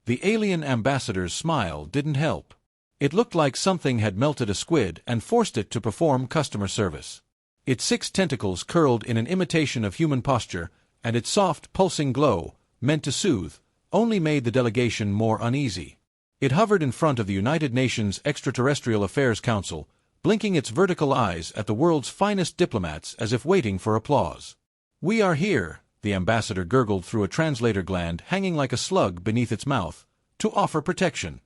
The alien ambassador's smile didn't help. It looked like something had melted a squid and forced it to perform customer service. Its 6 tentacles curled in an imitation of human posture, and its soft, pulsing glow, meant to soothe, only made the delegation more uneasy. It hovered in front of the United Nations Extraterrestrial Affairs Council, blinking its vertical eyes at the world's finest diplomats as if waiting for applause. "We are here," the ambassador gurgled through a translator gland hanging like a slug beneath its mouth, "to offer protection."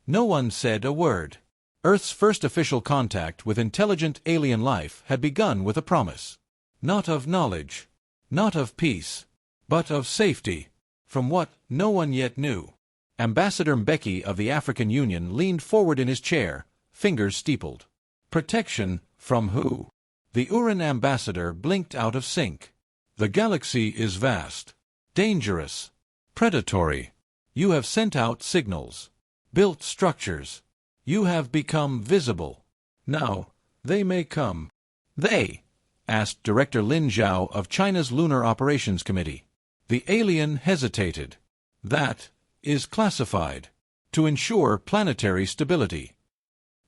No one said a word. Earth's first official contact with intelligent alien life had begun with a promise. Not of knowledge, not of peace, but of safety, from what no one yet knew. Ambassador Mbeki of the African Union leaned forward in his chair, fingers steepled. Protection from who? The Uran ambassador blinked out of sync. "The galaxy is vast, dangerous, predatory. You have sent out signals, built structures. You have become visible. Now, they may come." "They?" asked Director Lin Zhao of China's Lunar Operations Committee. The alien hesitated. "That is classified. To ensure planetary stability."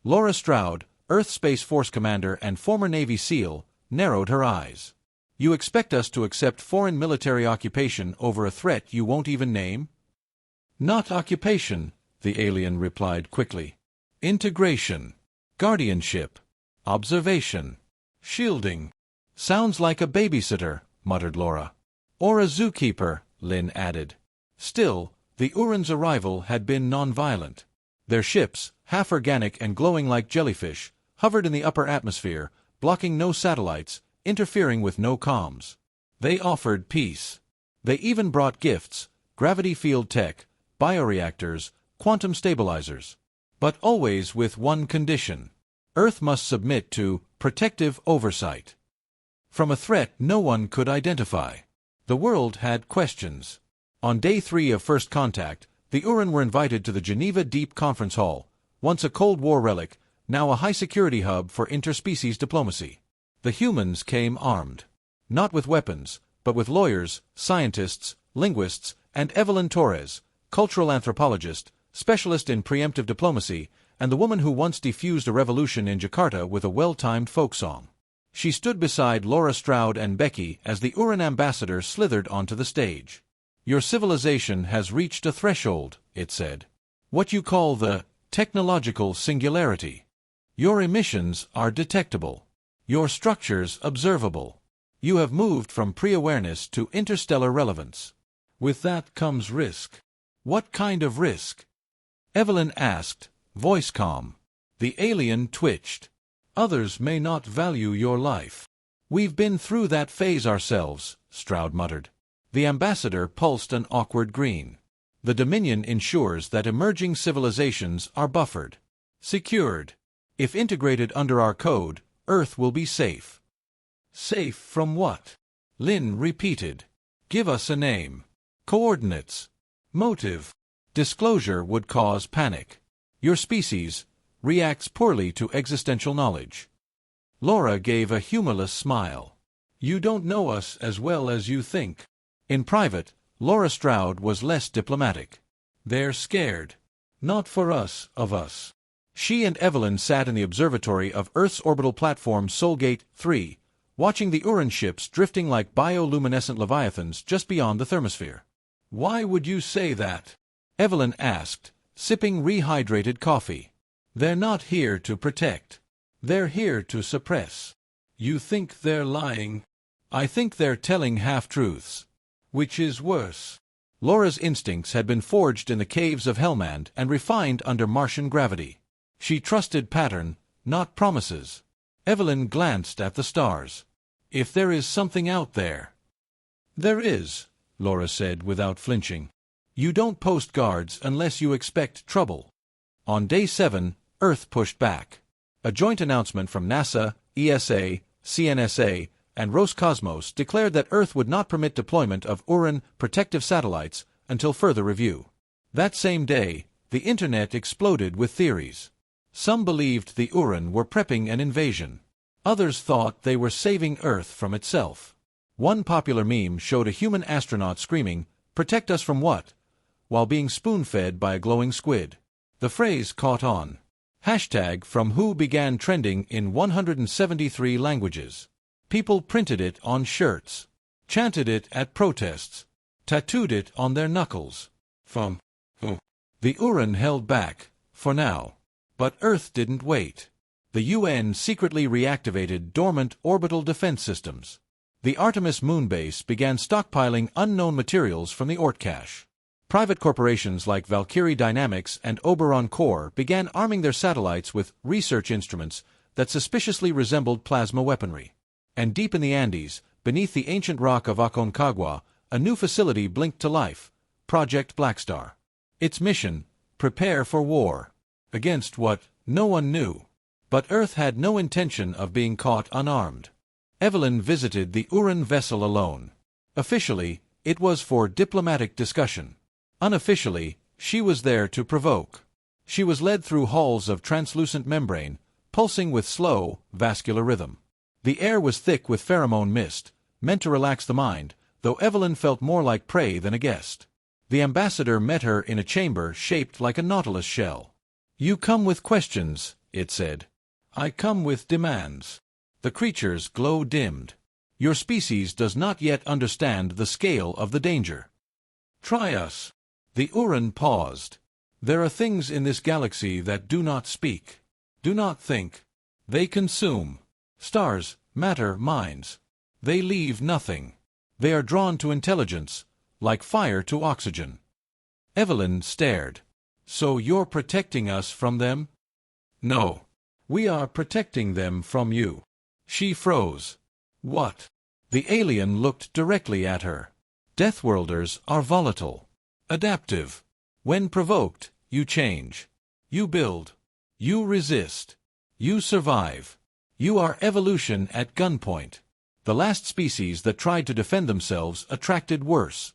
Laura Stroud, Earth Space Force commander and former Navy SEAL, narrowed her eyes. "You expect us to accept foreign military occupation over a threat you won't even name?" "Not occupation," the alien replied quickly. "Integration, guardianship, observation, shielding." "Sounds like a babysitter," muttered Laura. "Or a zookeeper," Lin added. Still, the Uran's arrival had been non-violent. Their ships, half-organic and glowing like jellyfish, hovered in the upper atmosphere, blocking no satellites, interfering with no comms. They offered peace. They even brought gifts, gravity field tech, bioreactors, quantum stabilizers. But always with one condition. Earth must submit to protective oversight. From a threat no one could identify. The world had questions. On day 3 of first contact, the Uran were invited to the Geneva Deep Conference Hall, once a Cold War relic, now a high-security hub for interspecies diplomacy. The humans came armed. Not with weapons, but with lawyers, scientists, linguists, and Evelyn Torres, cultural anthropologist, specialist in preemptive diplomacy, and the woman who once defused a revolution in Jakarta with a well-timed folk song. She stood beside Laura Stroud and Mbeki as the Uran ambassador slithered onto the stage. "Your civilization has reached a threshold," it said. "What you call the technological singularity. Your emissions are detectable. Your structures observable. You have moved from pre-awareness to interstellar relevance. With that comes risk." "What kind of risk?" Evelyn asked, voice calm. The alien twitched. "Others may not value your life." "We've been through that phase ourselves," Stroud muttered. The ambassador pulsed an awkward green. "The Dominion ensures that emerging civilizations are buffered, secured. If integrated under our code, Earth will be safe." "Safe from what?" Lin repeated. "Give us a name. Coordinates. Motive." "Disclosure would cause panic. Your species reacts poorly to existential knowledge." Laura gave a humorless smile. "You don't know us as well as you think." In private, Laura Stroud was less diplomatic. "They're scared. Not for us, of us." She and Evelyn sat in the observatory of Earth's orbital platform Soulgate 3, watching the Uran ships drifting like bioluminescent leviathans just beyond the thermosphere. "Why would you say that?" Evelyn asked, sipping rehydrated coffee. "They're not here to protect. They're here to suppress." "You think they're lying?" "I think they're telling half-truths." "Which is worse?" Laura's instincts had been forged in the caves of Helmand and refined under Martian gravity. She trusted pattern, not promises. Evelyn glanced at the stars. "If there is something out there." "There is," Laura said without flinching. "You don't post guards unless you expect trouble." On day 7, Earth pushed back. A joint announcement from NASA, ESA, CNSA, and Roscosmos declared that Earth would not permit deployment of Uran protective satellites until further review. That same day, the Internet exploded with theories. Some believed the Uran were prepping an invasion. Others thought they were saving Earth from itself. One popular meme showed a human astronaut screaming, "Protect us from what? while being spoon-fed by a glowing squid. The phrase caught on. Hashtag from Who began trending in 173 languages. People printed it on shirts, chanted it at protests, tattooed it on their knuckles. From Who. The URAN held back, for now. But Earth didn't wait. The UN secretly reactivated dormant orbital defense systems. The Artemis moon base began stockpiling unknown materials from the Oort cache. Private corporations like Valkyrie Dynamics and Oberon Core began arming their satellites with research instruments that suspiciously resembled plasma weaponry. And deep in the Andes, beneath the ancient rock of Aconcagua, a new facility blinked to life, Project Blackstar. Its mission, prepare for war. Against what? No one knew. But Earth had no intention of being caught unarmed. Evelyn visited the URAN vessel alone. Officially, it was for diplomatic discussion. Unofficially, she was there to provoke. She was led through halls of translucent membrane, pulsing with slow, vascular rhythm. The air was thick with pheromone mist, meant to relax the mind, though Evelyn felt more like prey than a guest. The ambassador met her in a chamber shaped like a nautilus shell. "You come with questions," it said. "I come with demands." The creature's glow dimmed. "Your species does not yet understand the scale of the danger. Try us." The URAN paused. "There are things in this galaxy that do not speak, do not think. They consume. Stars, matter, minds. They leave nothing. They are drawn to intelligence, like fire to oxygen." Evelyn stared. "So you're protecting us from them?" "No. We are protecting them from you." She froze. "What?" The alien looked directly at her. "Deathworlders are volatile. Adaptive. When provoked, you change. You build. You resist. You survive. You are evolution at gunpoint. The last species that tried to defend themselves attracted worse.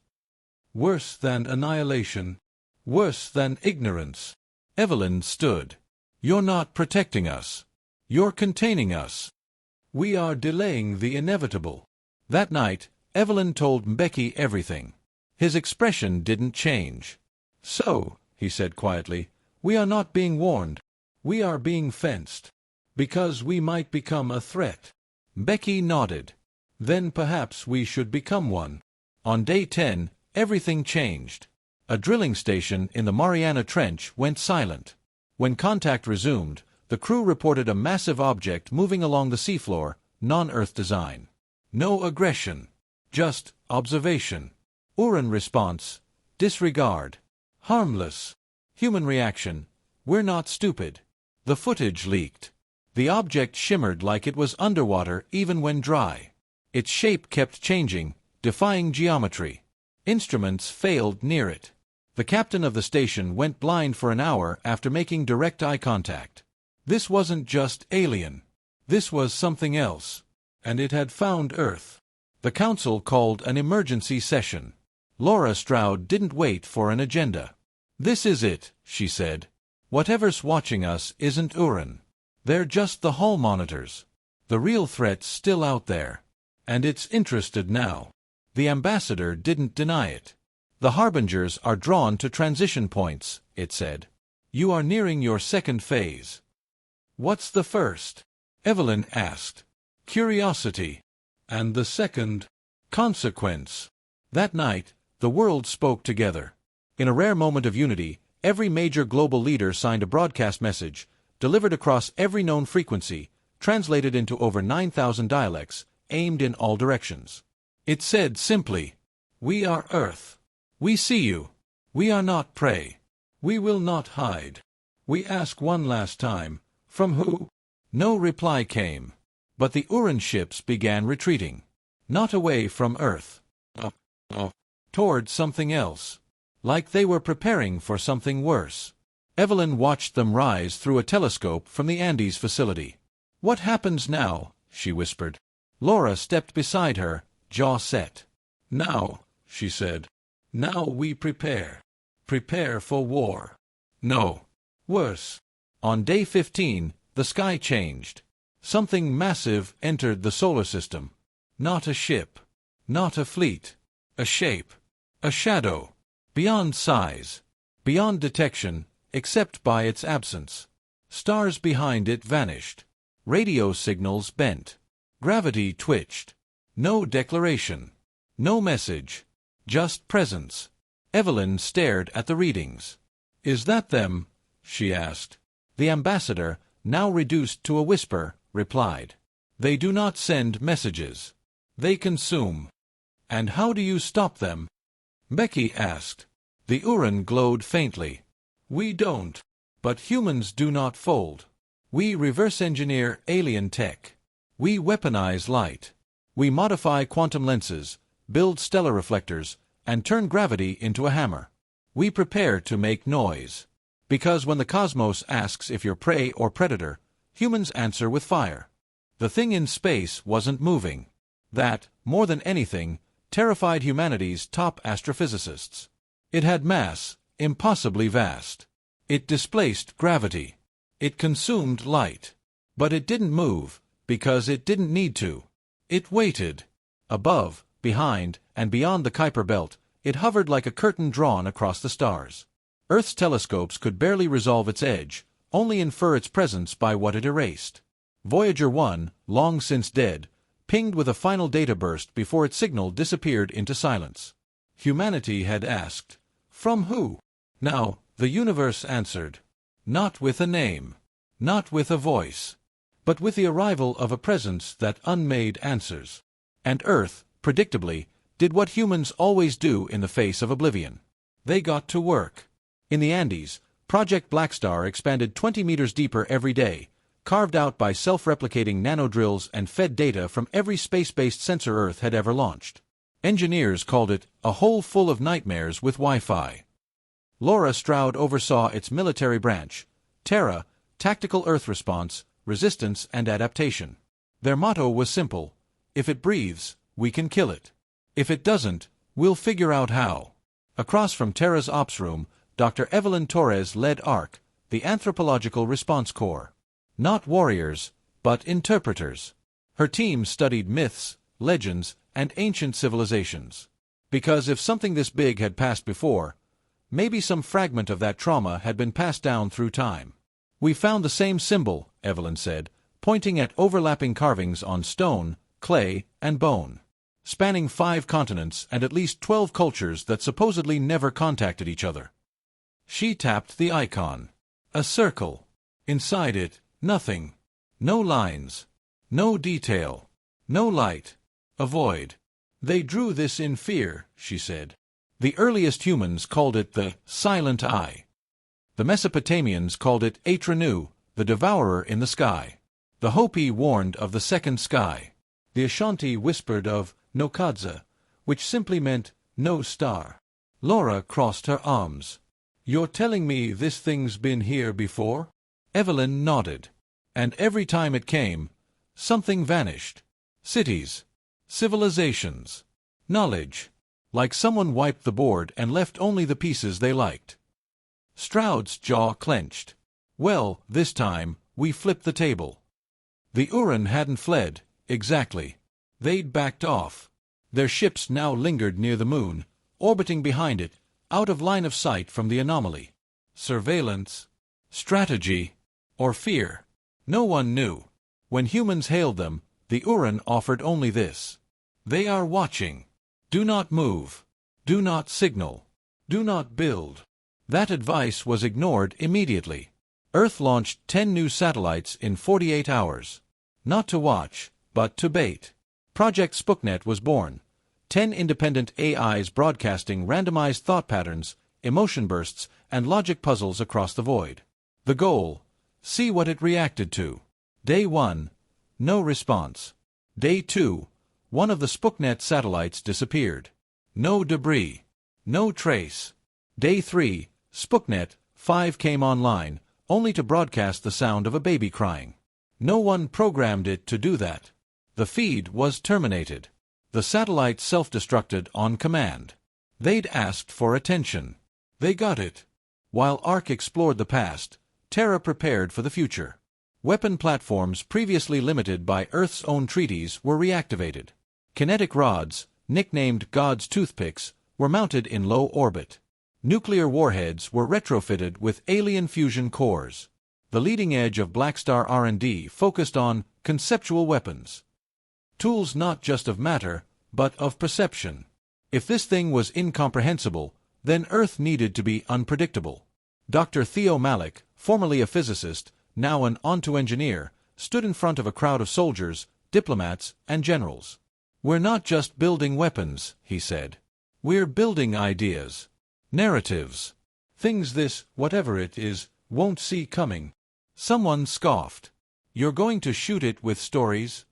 Worse than annihilation. Worse than ignorance." Evelyn stood. "You're not protecting us. You're containing us. We are delaying the inevitable." That night, Evelyn told Mbeki everything. His expression didn't change. "So," he said quietly, "we are not being warned. We are being fenced. Because we might become a threat." Mbeki nodded. "Then perhaps we should become one." On day 10, everything changed. A drilling station in the Mariana Trench went silent. When contact resumed, the crew reported a massive object moving along the seafloor, non-Earth design. No aggression. Just observation. URAN response: disregard. Harmless. Human reaction: we're not stupid. The footage leaked. The object shimmered like it was underwater even when dry. Its shape kept changing, defying geometry. Instruments failed near it. The captain of the station went blind for an hour after making direct eye contact. This wasn't just alien. This was something else. And it had found Earth. The council called an emergency session. Laura Stroud didn't wait for an agenda. "This is it," she said. "Whatever's watching us isn't URAN. They're just the hall monitors. The real threat's still out there. And it's interested now." The ambassador didn't deny it. "The harbingers are drawn to transition points," it said. "You are nearing your second phase." "What's the first?" Evelyn asked. "Curiosity." "And the second?" "Consequence." That night, the world spoke together. In a rare moment of unity, every major global leader signed a broadcast message, delivered across every known frequency, translated into over 9,000 dialects, aimed in all directions. It said simply, "We are Earth. We see you. We are not prey. We will not hide. We ask one last time, from who?" No reply came. But the URAN ships began retreating. Not away from Earth. Toward something else. Like they were preparing for something worse. Evelyn watched them rise through a telescope from the Andes facility. "What happens now?" she whispered. Laura stepped beside her, jaw set. "Now," she said. "Now we prepare. Prepare for war. No. Worse." On day 15, the sky changed. Something massive entered the solar system. Not a ship. Not a fleet. A shape. A shadow. Beyond size. Beyond detection, except by its absence. Stars behind it vanished. Radio signals bent. Gravity twitched. No declaration. No message. Just presence. Evelyn stared at the readings. "Is that them?" she asked. The ambassador, now reduced to a whisper, replied. "They do not send messages. They consume." "And how do you stop them?" Becky asked. The Uran glowed faintly. "We don't. But humans do not fold. We reverse-engineer alien tech. We weaponize light. We modify quantum lenses, build stellar reflectors, and turn gravity into a hammer. We prepare to make noise. Because when the cosmos asks if you're prey or predator, humans answer with fire." The thing in space wasn't moving. That, more than anything, terrified humanity's top astrophysicists. It had mass, impossibly vast. It displaced gravity. It consumed light. But it didn't move, because it didn't need to. It waited. Above, behind, and beyond the Kuiper Belt, it hovered like a curtain drawn across the stars. Earth's telescopes could barely resolve its edge, only infer its presence by what it erased. Voyager 1, long since dead, pinged with a final data burst before its signal disappeared into silence. Humanity had asked, "From who?" Now, the universe answered. Not with a name. Not with a voice. But with the arrival of a presence that unmade answers. And Earth, predictably, did what humans always do in the face of oblivion. They got to work. In the Andes, Project Blackstar expanded 20 meters deeper every day, carved out by self-replicating nanodrills and fed data from every space-based sensor Earth had ever launched. Engineers called it a hole full of nightmares with Wi-Fi. Laura Stroud oversaw its military branch, Terra, Tactical Earth Response, Resistance and Adaptation. Their motto was simple: if it breathes, we can kill it. If it doesn't, we'll figure out how. Across from Terra's ops room, Dr. Evelyn Torres led ARC, the Anthropological Response Corps. Not warriors, but interpreters. Her team studied myths, legends, and ancient civilizations. Because if something this big had passed before, maybe some fragment of that trauma had been passed down through time. "We found the same symbol," Evelyn said, pointing at overlapping carvings on stone, clay, and bone. Spanning 5 continents and at least 12 cultures that supposedly never contacted each other. She tapped the icon. A circle. Inside it, nothing. No lines. No detail. No light. A void. "They drew this in fear," she said. The earliest humans called it the Silent Eye. The Mesopotamians called it Atranu, the devourer in the sky. The Hopi warned of the second sky. The Ashanti whispered of Nokadza, which simply meant no star. Laura crossed her arms. "You're telling me this thing's been here before?" Evelyn nodded. "And every time it came, something vanished. Cities. Civilizations. Knowledge. Like someone wiped the board and left only the pieces they liked." Stroud's jaw clenched. "Well, this time, we flipped the table." The Uran hadn't fled, exactly. They'd backed off. Their ships now lingered near the moon, orbiting behind it, out of line of sight from the anomaly. Surveillance, strategy, or fear? No one knew. When humans hailed them, the Uran offered only this: "They are watching. Do not move. Do not signal. Do not build." That advice was ignored immediately. Earth launched 10 new satellites in 48 hours. Not to watch, but to bait. Project Sputnik was born. 10 independent AIs broadcasting randomized thought patterns, emotion bursts, and logic puzzles across the void. The goal: see what it reacted to. Day 1. No response. Day 2. One of the Sputnik satellites disappeared. No debris. No trace. Day 3. Sputnik 5 came online, only to broadcast the sound of a baby crying. No one programmed it to do that. The feed was terminated. The satellite self-destructed on command. They'd asked for attention. They got it. While ARC explored the past, Terra prepared for the future. Weapon platforms previously limited by Earth's own treaties were reactivated. Kinetic rods, nicknamed God's toothpicks, were mounted in low orbit. Nuclear warheads were retrofitted with alien fusion cores. The leading edge of Blackstar R&D focused on conceptual weapons. Tools not just of matter, but of perception. If this thing was incomprehensible, then Earth needed to be unpredictable. Dr. Theo Malik, formerly a physicist, now an onto engineer, stood in front of a crowd of soldiers, diplomats, and generals. "We're not just building weapons," he said. "We're building ideas. Narratives. Things this, whatever it is, won't see coming." Someone scoffed. "You're going to shoot it with stories?"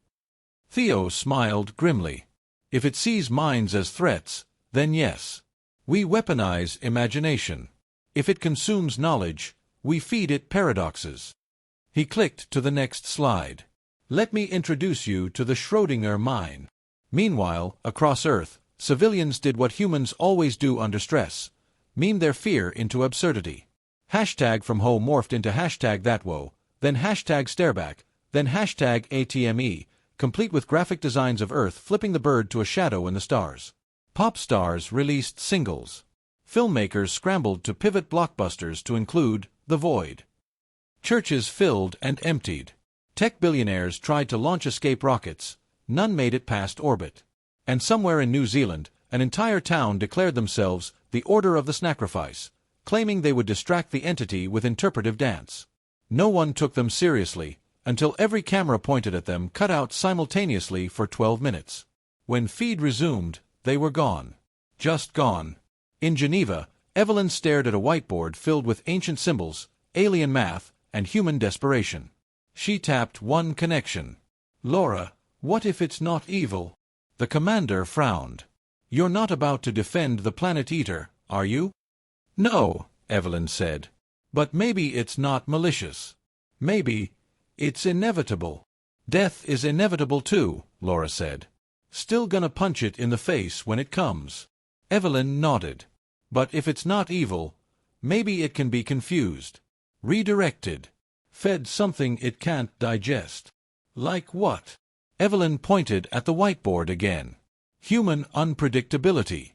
Theo smiled grimly. "If it sees minds as threats, then yes. We weaponize imagination. If it consumes knowledge, we feed it paradoxes." He clicked to the next slide. "Let me introduce you to the Schrödinger mine." Meanwhile, across Earth, civilians did what humans always do under stress: meme their fear into absurdity. Hashtag from ho morphed into hashtag thatwo, then hashtag stareback, then hashtag ATME, complete with graphic designs of Earth flipping the bird to a shadow in the stars. Pop stars released singles. Filmmakers scrambled to pivot blockbusters to include The Void. Churches filled and emptied. Tech billionaires tried to launch escape rockets. None made it past orbit. And somewhere in New Zealand, an entire town declared themselves the Order of the Snacrifice, claiming they would distract the entity with interpretive dance. No one took them seriously, until every camera pointed at them cut out simultaneously for 12 minutes. When feed resumed, they were gone. Just gone. In Geneva, Evelyn stared at a whiteboard filled with ancient symbols, alien math, and human desperation. She tapped one connection. "Laura, what if it's not evil?" The commander frowned. "You're not about to defend the Planet Eater, are you?" "No," Evelyn said. "But maybe it's not malicious. Maybe it's inevitable." "Death is inevitable too," Laura said. "Still gonna punch it in the face when it comes." Evelyn nodded. "But if it's not evil, maybe it can be confused, redirected, fed something it can't digest." "Like what?" Evelyn pointed at the whiteboard again. "Human unpredictability."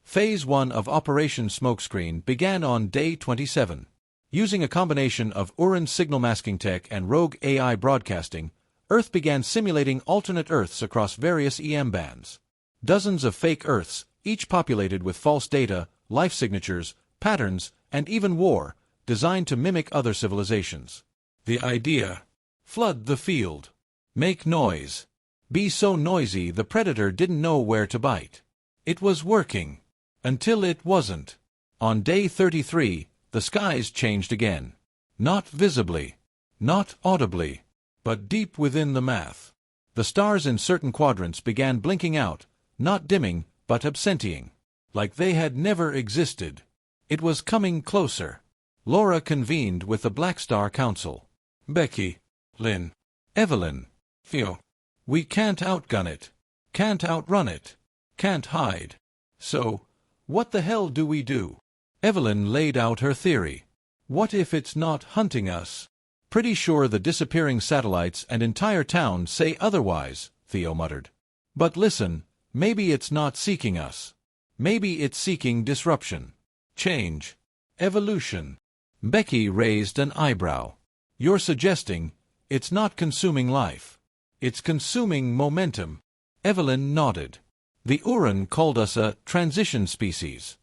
Phase 1 of Operation Smokescreen began on day 27. Using a combination of Uran signal masking tech and rogue AI broadcasting, Earth began simulating alternate Earths across various EM bands. Dozens of fake Earths, each populated with false data, life signatures, patterns, and even war, designed to mimic other civilizations. The idea: flood the field. Make noise. Be so noisy the predator didn't know where to bite. It was working. Until it wasn't. On day 33, the skies changed again. Not visibly. Not audibly. But deep within the math. The stars in certain quadrants began blinking out, not dimming, but absenting. Like they had never existed. It was coming closer. Laura convened with the Blackstar Council. "Becky, Lynn, Evelyn, Theo. We can't outgun it. Can't outrun it. Can't hide. So, what the hell do we do?" Evelyn laid out her theory. "What if it's not hunting us?" "Pretty sure the disappearing satellites and entire town say otherwise," Theo muttered. "But listen, maybe it's not seeking us. Maybe it's seeking disruption. Change. Evolution." Becky raised an eyebrow. "You're suggesting it's not consuming life. It's consuming momentum." Evelyn nodded. "The Uran called us a transition species.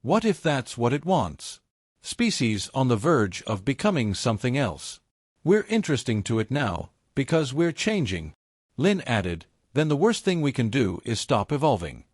What if that's what it wants? Species on the verge of becoming something else. We're interesting to it now, because we're changing." Lynn added, "Then the worst thing we can do is stop evolving."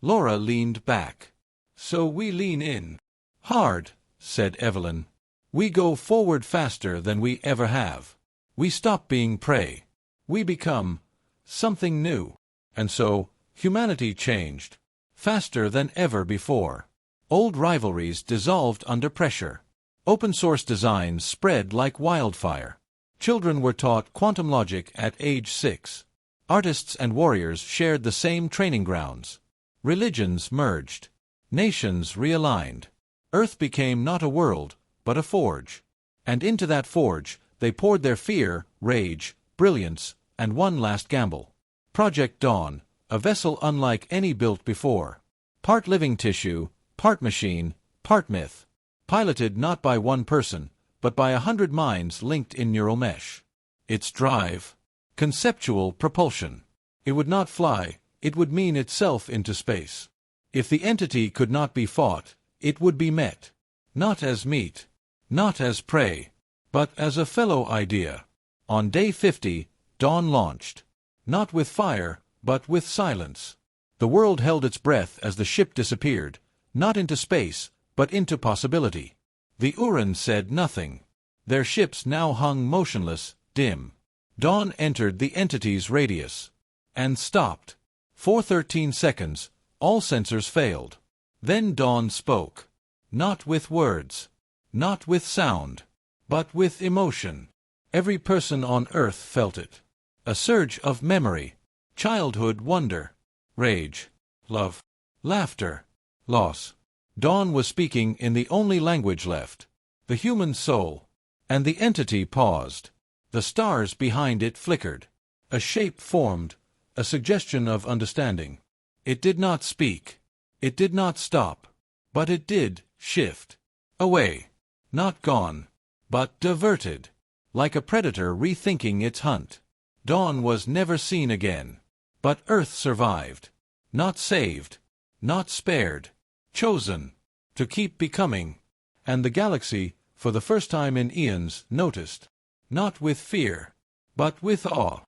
Laura leaned back. "So we lean in. Hard," said Evelyn. "We go forward faster than we ever have. We stop being prey. We become something new. And so, humanity changed. Faster than ever before. Old rivalries dissolved under pressure. Open-source designs spread like wildfire. Children were taught quantum logic at age 6. Artists and warriors shared the same training grounds. Religions merged. Nations realigned. Earth became not a world, but a forge. And into that forge, they poured their fear, rage, brilliance, and one last gamble. Project Dawn, a vessel unlike any built before. Part living tissue, part machine, Part myth. Piloted not by one person, but by 100 minds linked in neural mesh. Its drive. Conceptual propulsion. It would not fly, it would mean itself into space. If the entity could not be fought, it would be met. Not as meat, not as prey, but as a fellow idea. On day 50, Dawn launched. Not with fire, but with silence. The world held its breath as the ship disappeared, not into space, but into possibility. The Uran said nothing. Their ships now hung motionless, dim. Dawn entered the entity's radius. And stopped. For 13 seconds, all sensors failed. Then Dawn spoke. Not with words. Not with sound. But with emotion. Every person on Earth felt it. A surge of memory. Childhood wonder. Rage. Love. Laughter. Loss. Dawn was speaking in the only language left. The human soul. And the entity paused. The stars behind it flickered. A shape formed, a suggestion of understanding. It did not speak. It did not stop. But it did shift. Away. Not gone. But diverted. Like a predator rethinking its hunt. Dawn was never seen again. But Earth survived. Not saved. Not spared. Chosen. To keep becoming. And the galaxy, for the first time in eons, noticed. Not with fear. But with awe.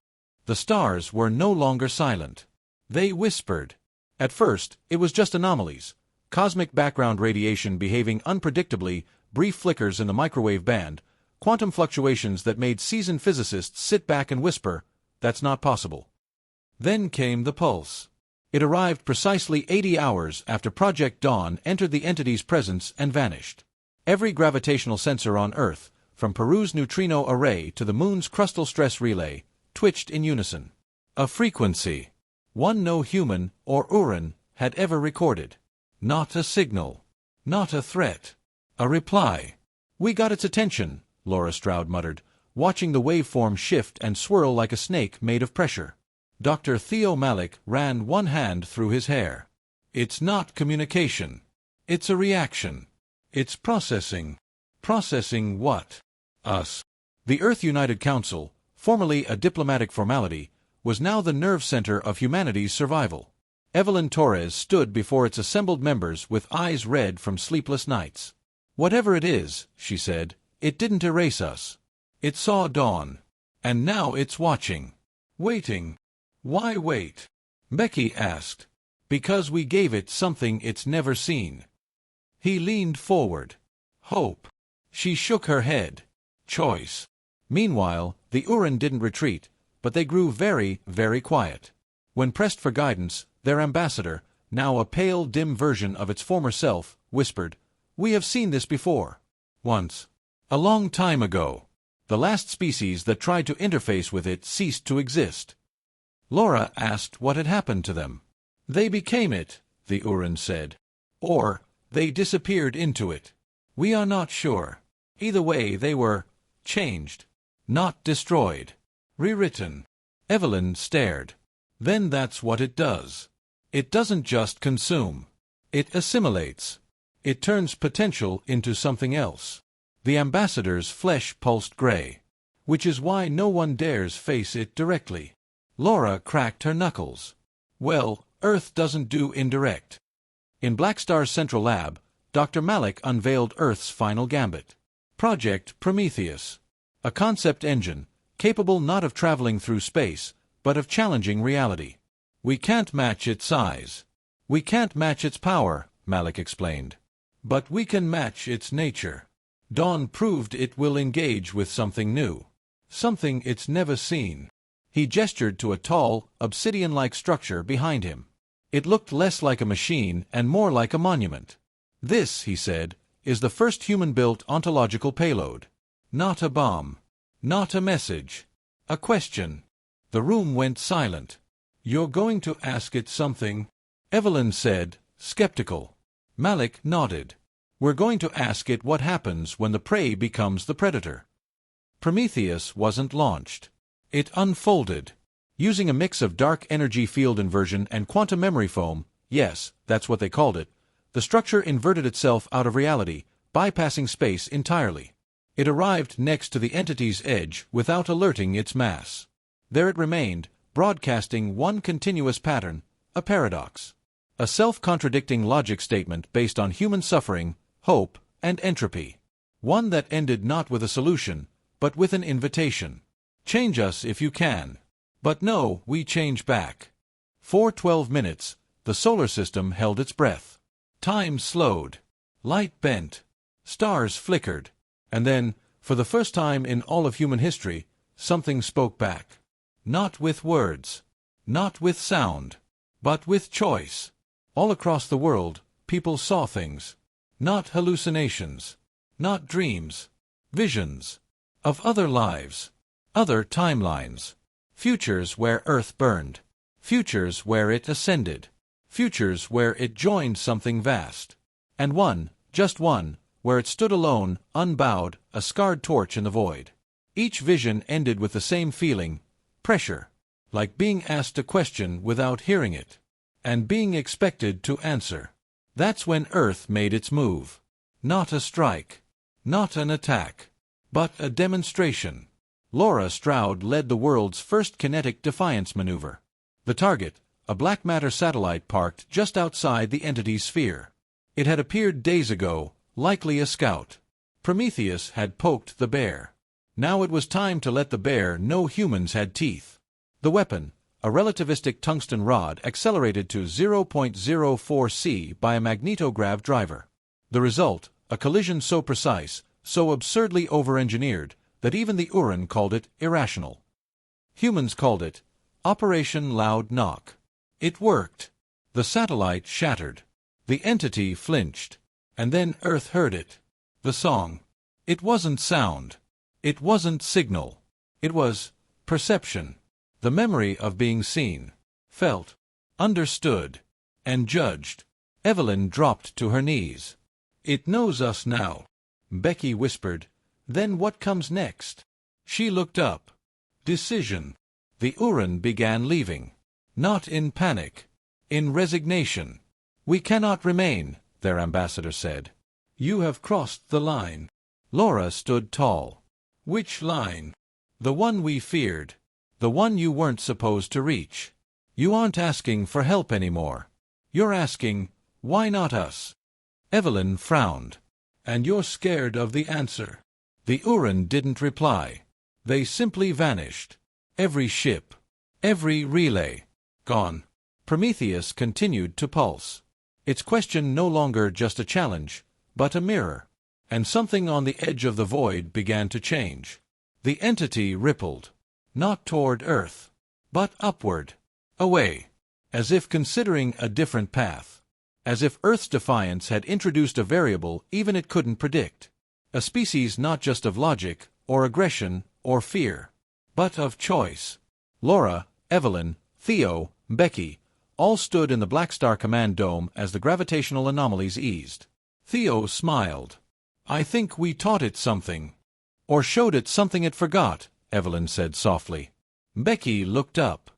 The stars were no longer silent. They whispered. At first, it was just anomalies. Cosmic background radiation behaving unpredictably, brief flickers in the microwave band, quantum fluctuations that made seasoned physicists sit back and whisper, "That's not possible." Then came the pulse. It arrived precisely 80 hours after Project Dawn entered the entity's presence and vanished. Every gravitational sensor on Earth, from Peru's neutrino array to the Moon's crustal stress relay, twitched in unison. A frequency. One no human, or Uran, had ever recorded. Not a signal. Not a threat. A reply. "We got its attention," Laura Stroud muttered, watching the waveform shift and swirl like a snake made of pressure. Dr. Theo Malik ran one hand through his hair. "It's not communication. It's a reaction. It's processing." Processing what? Us. The Earth United Council, formerly a diplomatic formality, was now the nerve center of humanity's survival. Evelyn Torres stood before its assembled members with eyes red from sleepless nights. "Whatever it is," she said, "it didn't erase us. It saw Dawn. And now it's watching. Waiting." "Why wait?" Becky asked. "Because we gave it something it's never seen." He leaned forward. "Hope." She shook her head. "Choice." Meanwhile, the Uran didn't retreat, but they grew very, very quiet. When pressed for guidance, their ambassador, now a pale, dim version of its former self, whispered, "We have seen this before. Once. A long time ago. The last species that tried to interface with it ceased to exist." Laura asked what had happened to them. "They became it," the Uran said. "Or, they disappeared into it. We are not sure. Either way, they were changed. Not destroyed. Rewritten." Evelyn stared. "Then that's what it does. It doesn't just consume. It assimilates. It turns potential into something else." The ambassador's flesh pulsed gray. "Which is why no one dares face it directly." Laura cracked her knuckles. "Well, Earth doesn't do indirect." In Blackstar's central lab, Dr. Malik unveiled Earth's final gambit. Project Prometheus. A concept engine, capable not of traveling through space, but of challenging reality. "We can't match its size. We can't match its power," Malik explained. "But we can match its nature. Dawn proved it will engage with something new. Something it's never seen." He gestured to a tall, obsidian-like structure behind him. It looked less like a machine and more like a monument. "This," he said, "is the first human-built ontological payload. Not a bomb. Not a message. A question." The room went silent. "You're going to ask it something?" Evelyn said, skeptical. Malik nodded. "We're going to ask it what happens when the prey becomes the predator." Prometheus wasn't launched. It unfolded. Using a mix of dark energy field inversion and quantum memory foam, yes, that's what they called it, The structure inverted itself out of reality, bypassing space entirely. It arrived next to the entity's edge without alerting its mass. There it remained, broadcasting one continuous pattern, a paradox. A self-contradicting logic statement based on human suffering, hope, and entropy. One that ended not with a solution, but with an invitation. Change us if you can. But no, we change back. For 12 minutes, the solar system held its breath. Time slowed. Light bent. Stars flickered. And then, for the first time in all of human history, something spoke back. Not with words. Not with sound. But with choice. All across the world, people saw things. Not hallucinations. Not dreams. Visions. Of other lives. Other timelines. Futures where Earth burned. Futures where it ascended. Futures where it joined something vast. And one, just one, where it stood alone, unbowed, a scarred torch in the void. Each vision ended with the same feeling, pressure, like being asked a question without hearing it, and being expected to answer. That's when Earth made its move. Not a strike, not an attack, but a demonstration. Laura Stroud led the world's first kinetic defiance maneuver. The target, a black matter satellite parked just outside the entity's sphere. It had appeared days ago, likely a scout. Prometheus had poked the bear. Now it was time to let the bear know humans had teeth. The weapon, a relativistic tungsten rod accelerated to 0.04 c by a magnetograv driver. The result, a collision so precise, so absurdly over-engineered, that even the Uran called it irrational. Humans called it Operation Loud Knock. It worked. The satellite shattered. The entity flinched. And then Earth heard it. The song. It wasn't sound. It wasn't signal. It was perception. The memory of being seen, felt, understood, and judged. Evelyn dropped to her knees. It knows us now, Becky whispered. Then what comes next? She looked up. Decision. The Uran began leaving. Not in panic. In resignation. We cannot remain, their ambassador said. You have crossed the line. Laura stood tall. Which line? The one we feared. The one you weren't supposed to reach. You aren't asking for help anymore. You're asking, why not us? Evelyn frowned. And you're scared of the answer. The Uran didn't reply. They simply vanished. Every ship. Every relay. Gone. Prometheus continued to pulse. Its question no longer just a challenge, but a mirror. And something on the edge of the void began to change. The entity rippled. Not toward Earth, but upward. Away. As if considering a different path. As if Earth's defiance had introduced a variable even it couldn't predict. A species not just of logic, or aggression, or fear, but of choice. Laura, Evelyn, Theo, Becky, all stood in the Black Star Command Dome as the gravitational anomalies eased. Theo smiled. I think we taught it something. Or showed it something it forgot, Evelyn said softly. Becky looked up.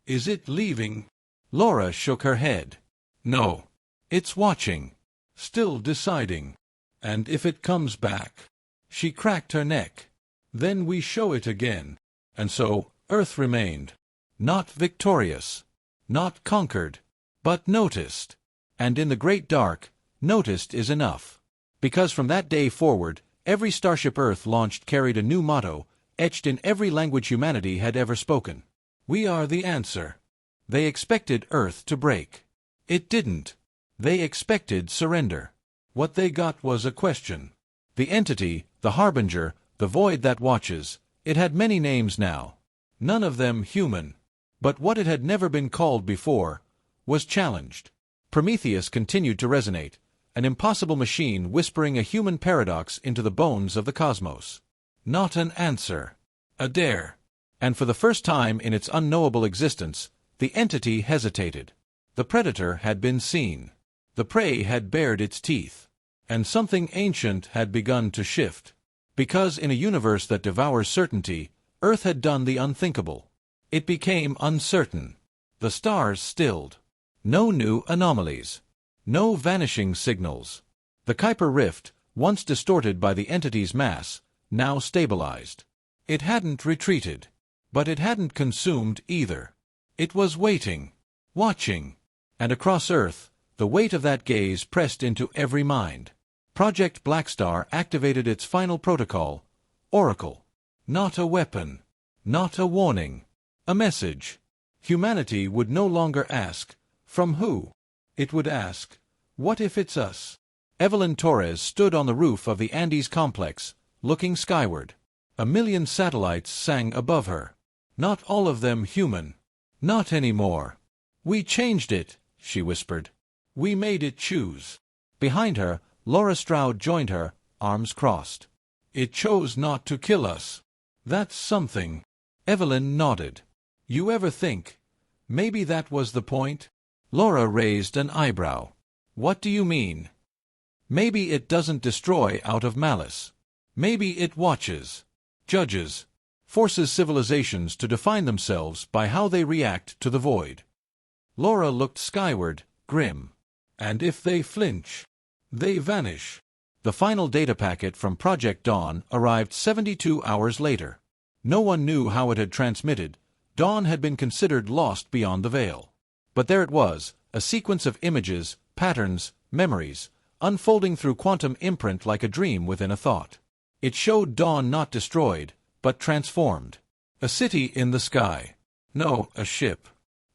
Is it leaving? Laura shook her head. No. It's watching. Still deciding. And if it comes back? She cracked her neck. Then we show it again. And so, Earth remained. Not victorious. Not conquered. But noticed. And in the great dark, noticed is enough. Because from that day forward, every Starship Earth launched carried a new motto, etched in every language humanity had ever spoken. We are the answer. They expected Earth to break. It didn't. They expected surrender. What they got was a question. The entity, the harbinger, the void that watches, it had many names now. None of them human. But what it had never been called before was challenged. Prometheus continued to resonate, an impossible machine whispering a human paradox into the bones of the cosmos. Not an answer. A dare. And for the first time in its unknowable existence, the entity hesitated. The predator had been seen. The prey had bared its teeth. And something ancient had begun to shift. Because in a universe that devours certainty, Earth had done the unthinkable. It became uncertain. The stars stilled. No new anomalies. No vanishing signals. The Kuiper Rift, once distorted by the entity's mass, now stabilized. It hadn't retreated. But it hadn't consumed either. It was waiting. Watching. And across Earth, the weight of that gaze pressed into every mind. Project Blackstar activated its final protocol. Oracle. Not a weapon. Not a warning. A message. Humanity would no longer ask, "From who?" It would ask, "What if it's us?" Evelyn Torres stood on the roof of the Andes complex, looking skyward. 1,000,000 satellites sang above her. Not all of them human. Not anymore. "We changed it," she whispered. "We made it choose." Behind her, Laura Stroud joined her, arms crossed. "It chose not to kill us. That's something." Evelyn nodded. "You ever think, maybe that was the point?" Laura raised an eyebrow. "What do you mean?" "Maybe it doesn't destroy out of malice. Maybe it watches, judges, forces civilizations to define themselves by how they react to the void." Laura looked skyward, grim. "And if they flinch, they vanish." The final data packet from Project Dawn arrived 72 hours later. No one knew how it had transmitted. Dawn had been considered lost beyond the veil. But there it was, a sequence of images, patterns, memories, unfolding through quantum imprint like a dream within a thought. It showed Dawn not destroyed, but transformed. A city in the sky. No, a ship.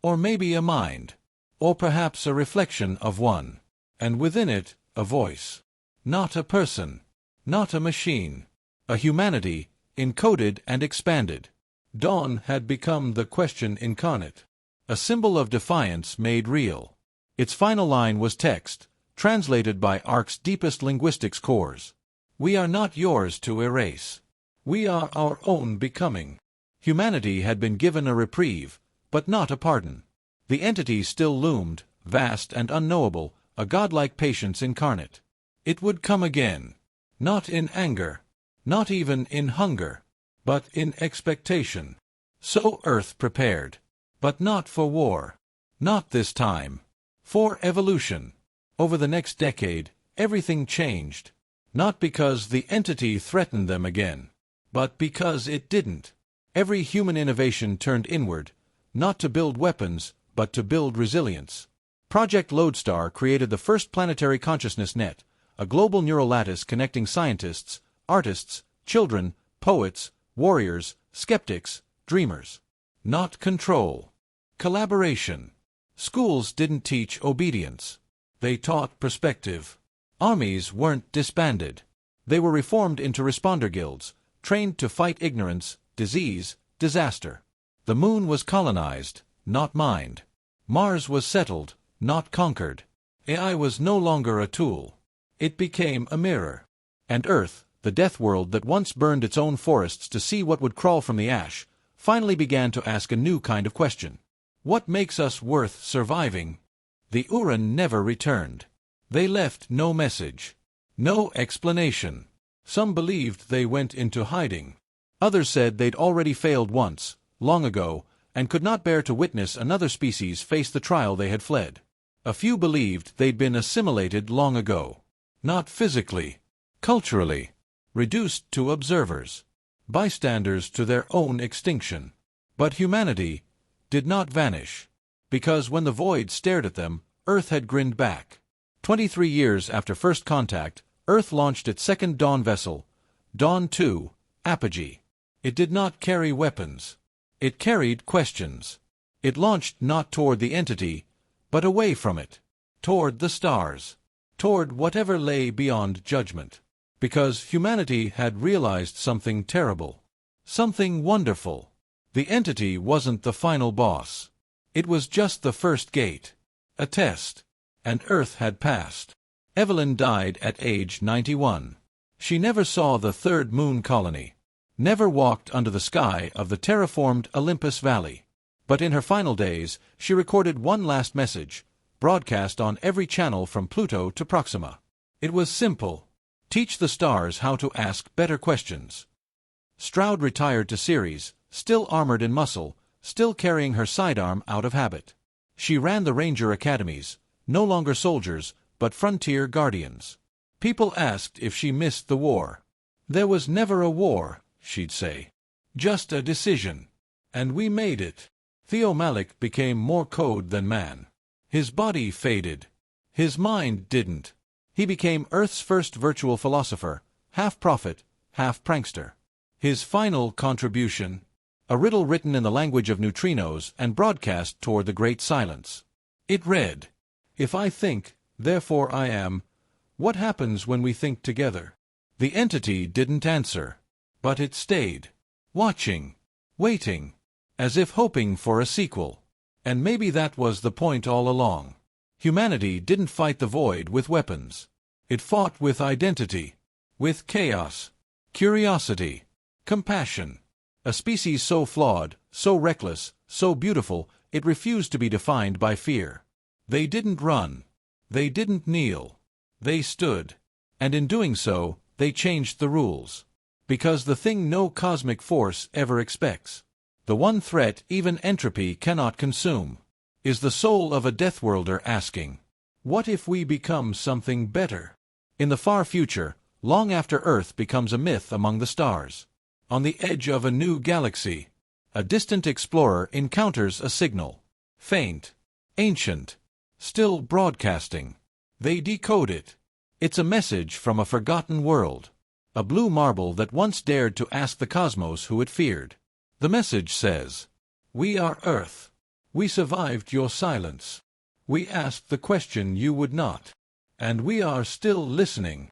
Or maybe a mind. Or perhaps a reflection of one. And within it, a voice. Not a person. Not a machine. A humanity, encoded and expanded. Dawn had become the question incarnate. A symbol of defiance made real. Its final line was text, translated by ARC's deepest linguistics cores. "We are not yours to erase. We are our own becoming." Humanity had been given a reprieve, but not a pardon. The entity still loomed, vast and unknowable, a godlike patience incarnate. It would come again. Not in anger. Not even in hunger. But in expectation. So Earth prepared. But not for war. Not this time. For evolution. Over the next decade, everything changed. Not because the entity threatened them again, but because it didn't. Every human innovation turned inward, not to build weapons, but to build resilience. Project Lodestar created the first planetary consciousness net, a global neural lattice connecting scientists, artists, children, poets, warriors, skeptics, dreamers. Not control. Collaboration. Schools didn't teach obedience. They taught perspective. Armies weren't disbanded. They were reformed into responder guilds, trained to fight ignorance, disease, disaster. The moon was colonized, not mined. Mars was settled, not conquered. AI was no longer a tool. It became a mirror. And Earth, the death world that once burned its own forests to see what would crawl from the ash, finally began to ask a new kind of question. What makes us worth surviving? The Uran never returned. They left no message. No explanation. Some believed they went into hiding. Others said they'd already failed once, long ago, and could not bear to witness another species face the trial they had fled. A few believed they'd been assimilated long ago. Not physically. Culturally. Reduced to observers. Bystanders to their own extinction. But humanity did not vanish. Because when the void stared at them, Earth had grinned back. 23 years after first contact, Earth launched its second Dawn vessel, Dawn 2, Apogee. It did not carry weapons. It carried questions. It launched not toward the entity, but away from it. Toward the stars. Toward whatever lay beyond judgment. Because humanity had realized something terrible. Something wonderful. The entity wasn't the final boss. It was just the first gate. A test. And Earth had passed. Evelyn died at age 91. She never saw the third moon colony. Never walked under the sky of the terraformed Olympus Valley. But in her final days, she recorded one last message, broadcast on every channel from Pluto to Proxima. It was simple. Teach the stars how to ask better questions. Stroud retired to Ceres, still armored in muscle, still carrying her sidearm out of habit. She ran the Ranger Academies, no longer soldiers, but frontier guardians. People asked if she missed the war. "There was never a war," she'd say. "Just a decision. And we made it." Theo Malik became more code than man. His body faded. His mind didn't. He became Earth's first virtual philosopher, half prophet, half prankster. His final contribution? A riddle written in the language of neutrinos and broadcast toward the great silence. It read, "If I think, therefore I am, what happens when we think together?" The entity didn't answer, but it stayed, watching, waiting, as if hoping for a sequel. And maybe that was the point all along. Humanity didn't fight the void with weapons. It fought with identity, with chaos, curiosity, compassion. A species so flawed, so reckless, so beautiful, it refused to be defined by fear. They didn't run. They didn't kneel. They stood. And in doing so, they changed the rules. Because the thing no cosmic force ever expects, the one threat even entropy cannot consume, is the soul of a Deathworlder asking, what if we become something better? In the far future, long after Earth becomes a myth among the stars, on the edge of a new galaxy, a distant explorer encounters a signal. Faint, ancient, still broadcasting. They decode it. It's a message from a forgotten world, a blue marble that once dared to ask the cosmos who it feared. The message says, "We are Earth. We survived your silence. We asked the question you would not. And we are still listening."